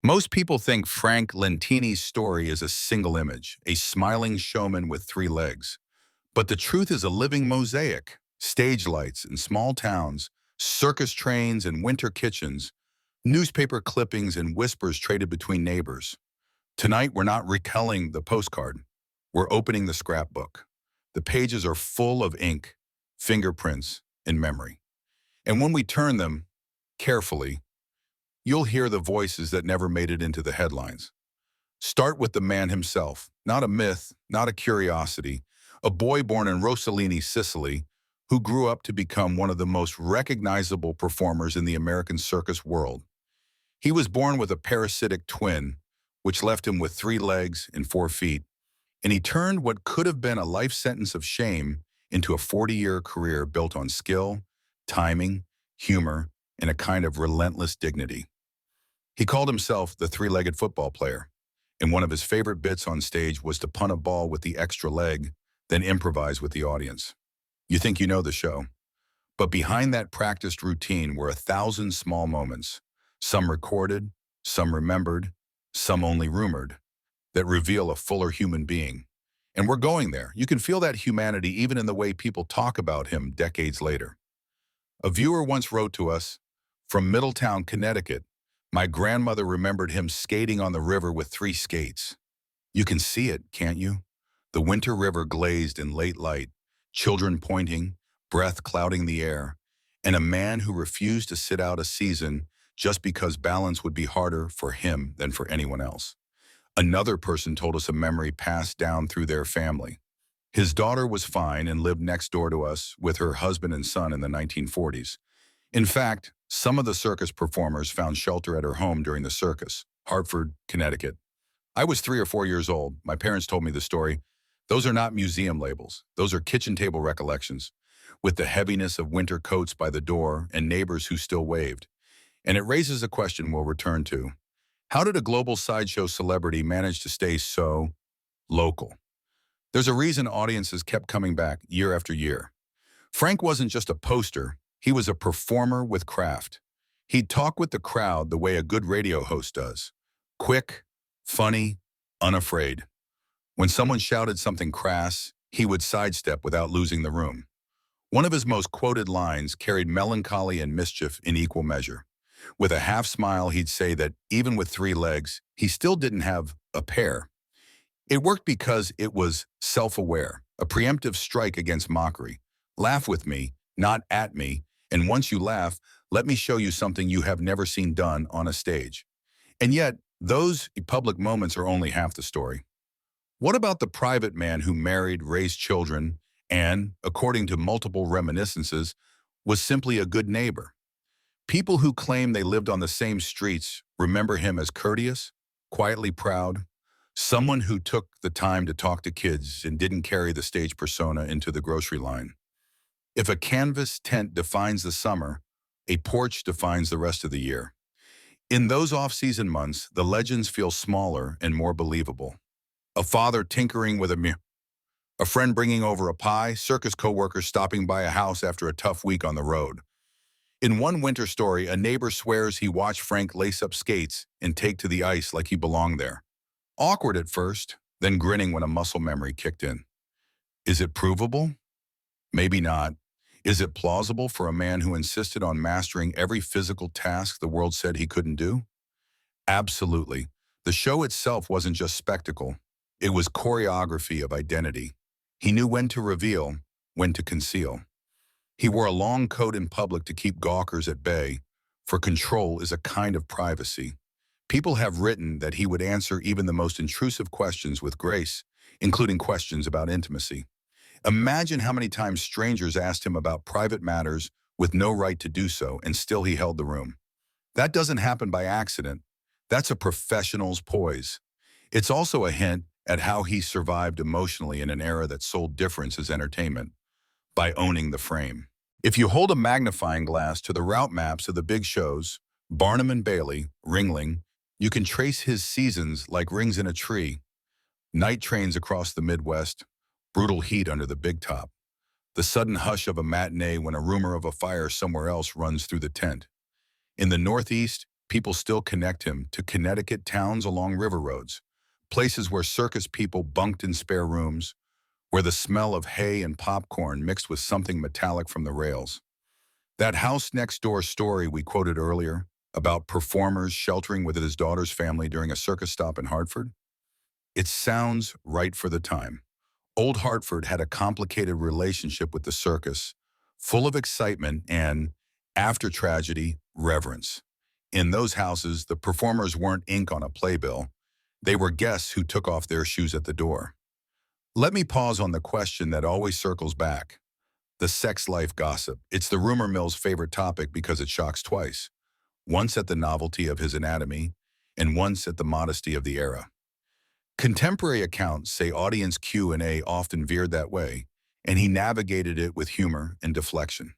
Most people think Frank Lentini's story is a single image, a smiling showman with three legs. But the truth is a living mosaic. Stage lights in small towns, circus trains and winter kitchens, newspaper clippings and whispers traded between neighbors. Tonight, we're not retelling the postcard. We're opening the scrapbook. The pages are full of ink, fingerprints, and memory. And when we turn them carefully, you'll hear the voices that never made it into the headlines. Start with the man himself, not a myth, not a curiosity, a boy born in Rossellini, Sicily, who grew up to become one of the most recognizable performers in the American circus world. He was born with a parasitic twin, which left him with 3 legs and 4 feet, and he turned what could have been a life sentence of shame into a 40-year career built on skill, timing, humor, and a kind of relentless dignity. He called himself the three-legged football player, and one of his favorite bits on stage was to punt a ball with the extra leg, then improvise with the audience. You think you know the show, but behind that practiced routine were 1,000 small moments, some recorded, some remembered, some only rumored, that reveal a fuller human being. And we're going there. You can feel that humanity even in the way people talk about him decades later. A viewer once wrote to us, "From Middletown, Connecticut, my grandmother remembered him skating on the river with 3 skates. You can see it, can't you? The winter river glazed in late light, children pointing, breath clouding the air, and a man who refused to sit out a season just because balance would be harder for him than for anyone else." Another person told us a memory passed down through their family. His daughter was fine and lived next door to us with her husband and son in the 1940s. In fact, some of the circus performers found shelter at her home during the Circus, Hartford, Connecticut. I was 3 or 4 years old. My parents told me the story. Those are not museum labels. Those are kitchen table recollections, with the heaviness of winter coats by the door and neighbors who still waved. And it raises a question we'll return to. How did a global sideshow celebrity manage to stay so local? There's a reason audiences kept coming back year after year. Frank wasn't just a poster, he was a performer with craft. He'd talk with the crowd the way a good radio host does. Quick, funny, unafraid. When someone shouted something crass, he would sidestep without losing the room. One of his most quoted lines carried melancholy and mischief in equal measure. With a half smile, he'd say that even with 3 legs, he still didn't have a pair. It worked because it was self-aware, a preemptive strike against mockery. Laugh with me, not at me, and once you laugh, let me show you something you have never seen done on a stage. And yet, those public moments are only half the story. What about the private man who married, raised children, and, according to multiple reminiscences, was simply a good neighbor? People who claim they lived on the same streets remember him as courteous, quietly proud, someone who took the time to talk to kids and didn't carry the stage persona into the grocery line. If a canvas tent defines the summer, a porch defines the rest of the year. In those off-season months, the legends feel smaller and more believable. A father tinkering with a friend bringing over a pie, circus coworkers stopping by a house after a tough week on the road. In one winter story, a neighbor swears he watched Frank lace up skates and take to the ice like he belonged there. Awkward at first, then grinning when a muscle memory kicked in. Is it provable? Maybe not. Is it plausible for a man who insisted on mastering every physical task the world said he couldn't do? Absolutely. The show itself wasn't just spectacle. It was choreography of identity. He knew when to reveal, when to conceal. He wore a long coat in public to keep gawkers at bay, for control is a kind of privacy. People have written that he would answer even the most intrusive questions with grace, including questions about intimacy. Imagine how many times strangers asked him about private matters with no right to do so, and still he held the room. That doesn't happen by accident. That's a professional's poise. It's also a hint at how he survived emotionally in an era that sold difference as entertainment, by owning the frame. If you hold a magnifying glass to the route maps of the big shows, Barnum and Bailey, Ringling, you can trace his seasons like rings in a tree. Night trains across the Midwest, brutal heat under the big top, the sudden hush of a matinee when a rumor of a fire somewhere else runs through the tent. In the Northeast, people still connect him to Connecticut towns along river roads, places where circus people bunked in spare rooms, where the smell of hay and popcorn mixed with something metallic from the rails. That house next door story we quoted earlier about performers sheltering with his daughter's family during a circus stop in Hartford, it sounds right for the time. Old Hartford had a complicated relationship with the circus, full of excitement and, after tragedy, reverence. In those houses, the performers weren't ink on a playbill. They were guests who took off their shoes at the door. Let me pause on the question that always circles back. The sex life gossip. It's the rumor mill's favorite topic because it shocks twice. Once at the novelty of his anatomy, and once at the modesty of the era. Contemporary accounts say audience Q&A often veered that way, and he navigated it with humor and deflection.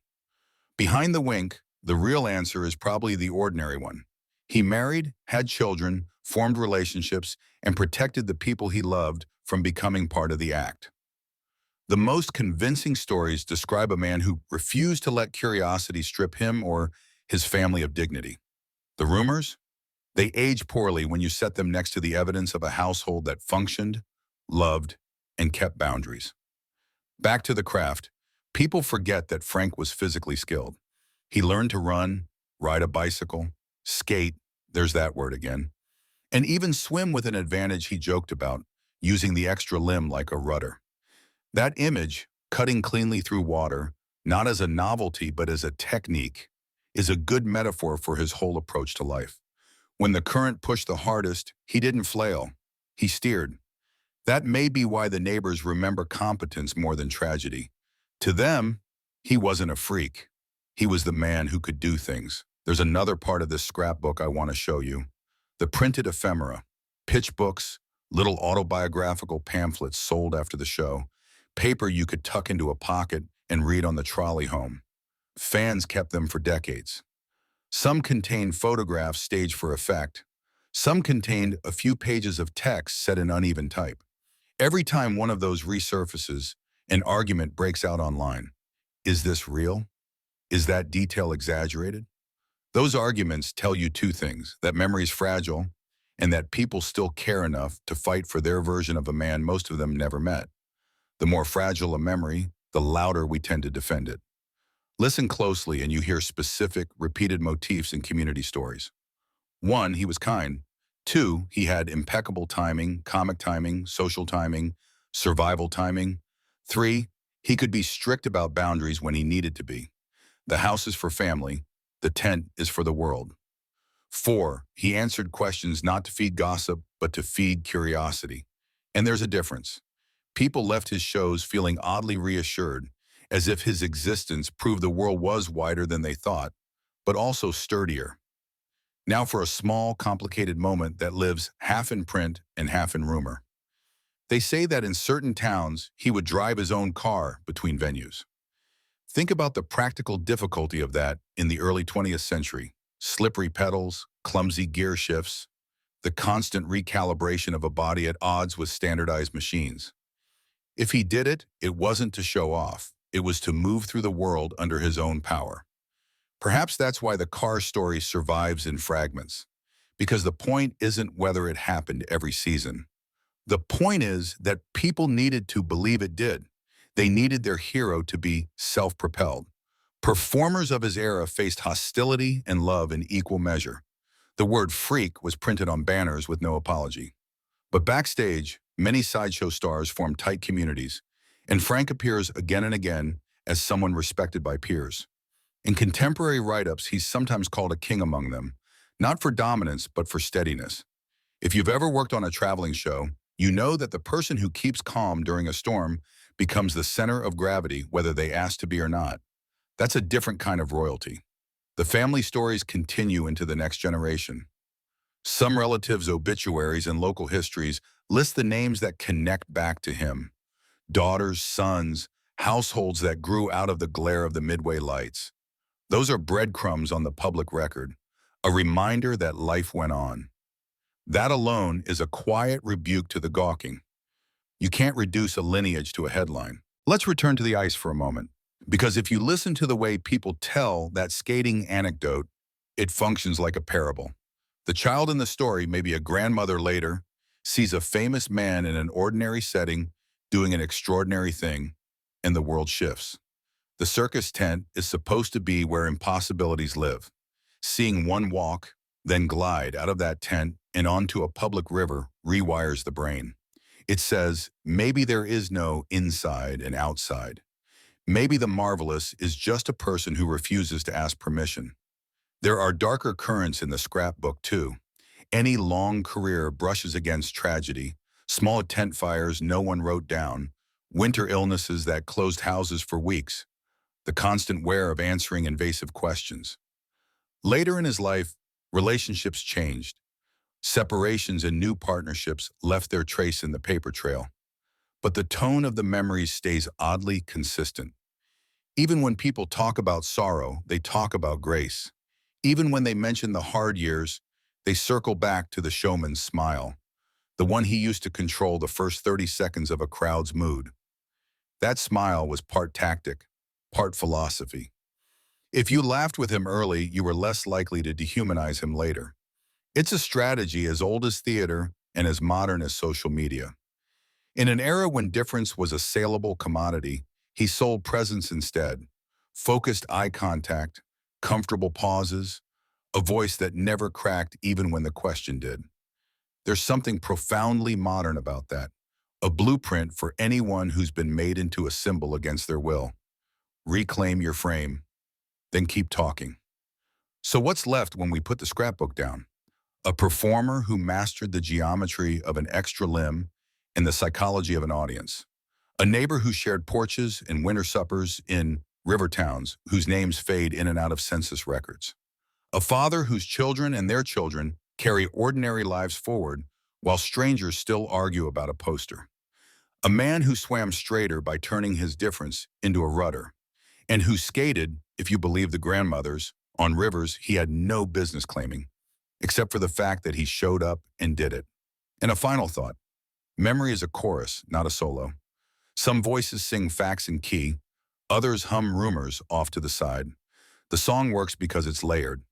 Behind the wink, the real answer is probably the ordinary one. He married, had children, formed relationships, and protected the people he loved from becoming part of the act. The most convincing stories describe a man who refused to let curiosity strip him or his family of dignity. The rumors? They age poorly when you set them next to the evidence of a household that functioned, loved, and kept boundaries. Back to the craft, people forget that Frank was physically skilled. He learned to run, ride a bicycle, skate, there's that word again, and even swim with an advantage he joked about, using the extra limb like a rudder. That image, cutting cleanly through water, not as a novelty but as a technique, is a good metaphor for his whole approach to life. When the current pushed the hardest, he didn't flail. He steered. That may be why the neighbors remember competence more than tragedy. To them, he wasn't a freak. He was the man who could do things. There's another part of this scrapbook I want to show you. The printed ephemera, pitch books, little autobiographical pamphlets sold after the show, paper you could tuck into a pocket and read on the trolley home. Fans kept them for decades. Some contained photographs staged for effect. Some contained a few pages of text set in uneven type. Every time one of those resurfaces, an argument breaks out online. Is this real? Is that detail exaggerated? Those arguments tell you two things: that memory is fragile and that people still care enough to fight for their version of a man most of them never met. The more fragile a memory, the louder we tend to defend it. Listen closely and you hear specific, repeated motifs in community stories. 1, he was kind. 2, he had impeccable timing, comic timing, social timing, survival timing. 3, he could be strict about boundaries when he needed to be. The house is for family. The tent is for the world. 4, he answered questions not to feed gossip, but to feed curiosity. And there's a difference. People left his shows feeling oddly reassured, as if his existence proved the world was wider than they thought, but also sturdier. Now for a small, complicated moment that lives half in print and half in rumor. They say that in certain towns, he would drive his own car between venues. Think about the practical difficulty of that in the early 20th century. Slippery pedals, clumsy gear shifts, the constant recalibration of a body at odds with standardized machines. If he did it, it wasn't to show off. It was to move through the world under his own power. Perhaps that's why the car story survives in fragments, because the point isn't whether it happened every season. The point is that people needed to believe it did. They needed their hero to be self-propelled. Performers of his era faced hostility and love in equal measure. The word freak was printed on banners with no apology. But backstage, many sideshow stars formed tight communities, and Frank appears again and again as someone respected by peers. In contemporary write-ups, he's sometimes called a king among them, not for dominance, but for steadiness. If you've ever worked on a traveling show, you know that the person who keeps calm during a storm becomes the center of gravity, whether they ask to be or not. That's a different kind of royalty. The family stories continue into the next generation. Some relatives' obituaries and local histories list the names that connect back to him. Daughters, sons, households that grew out of the glare of the Midway lights. Those are breadcrumbs on the public record, a reminder that life went on. That alone is a quiet rebuke to the gawking. You can't reduce a lineage to a headline. Let's return to the ice for a moment, because if you listen to the way people tell that skating anecdote, it functions like a parable. The child in the story, maybe a grandmother later, sees a famous man in an ordinary setting doing an extraordinary thing, and the world shifts. The circus tent is supposed to be where impossibilities live. Seeing one walk, then glide out of that tent and onto a public river rewires the brain. It says, maybe there is no inside and outside. Maybe the marvelous is just a person who refuses to ask permission. There are darker currents in the scrapbook, too. Any long career brushes against tragedy, small tent fires no one wrote down, winter illnesses that closed houses for weeks, the constant wear of answering invasive questions. Later in his life, relationships changed. Separations and new partnerships left their trace in the paper trail. But the tone of the memories stays oddly consistent. Even when people talk about sorrow, they talk about grace. Even when they mention the hard years, they circle back to the showman's smile, the one he used to control the first 30 seconds of a crowd's mood. That smile was part tactic, part philosophy. If you laughed with him early, you were less likely to dehumanize him later. It's a strategy as old as theater and as modern as social media. In an era when difference was a saleable commodity, he sold presence instead. Focused eye contact, comfortable pauses, a voice that never cracked even when the question did. There's something profoundly modern about that, a blueprint for anyone who's been made into a symbol against their will. Reclaim your frame, then keep talking. So what's left when we put the scrapbook down? A performer who mastered the geometry of an extra limb and the psychology of an audience. A neighbor who shared porches and winter suppers in river towns whose names fade in and out of census records. A father whose children and their children carry ordinary lives forward while strangers still argue about a poster. A man who swam straighter by turning his difference into a rudder, and who skated, if you believe the grandmothers, on rivers he had no business claiming, except for the fact that he showed up and did it. And a final thought. Memory is a chorus, not a solo. Some voices sing facts in key, others hum rumors off to the side. The song works because it's layered.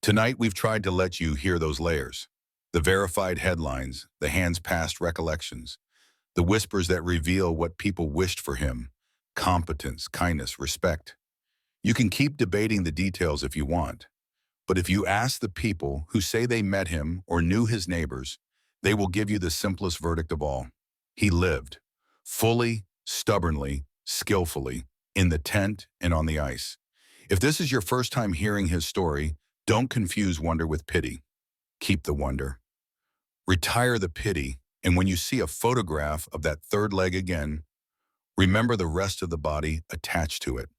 Tonight we've tried to let you hear those layers. The verified headlines, the hands-past recollections, the whispers that reveal what people wished for him, competence, kindness, respect. You can keep debating the details if you want, but if you ask the people who say they met him or knew his neighbors, they will give you the simplest verdict of all. He lived, fully, stubbornly, skillfully, in the tent and on the ice. If this is your first time hearing his story, don't confuse wonder with pity. Keep the wonder. Retire the pity, and when you see a photograph of that third leg again, remember the rest of the body attached to it.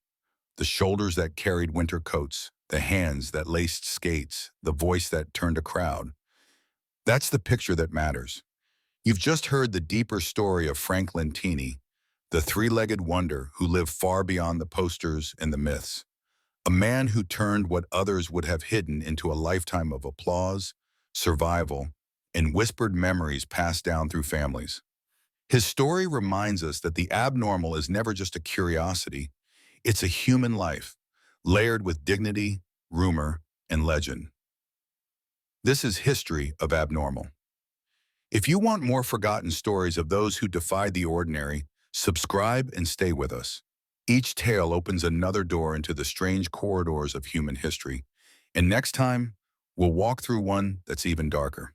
The shoulders that carried winter coats, the hands that laced skates, the voice that turned a crowd. That's the picture that matters. You've just heard the deeper story of Frank Lentini, the three-legged wonder who lived far beyond the posters and the myths. A man who turned what others would have hidden into a lifetime of applause, survival, and whispered memories passed down through families. His story reminds us that the abnormal is never just a curiosity, it's a human life, layered with dignity, rumor, and legend. This is History of Abnormal. If you want more forgotten stories of those who defied the ordinary, subscribe and stay with us. Each tale opens another door into the strange corridors of human history, and next time, we'll walk through one that's even darker.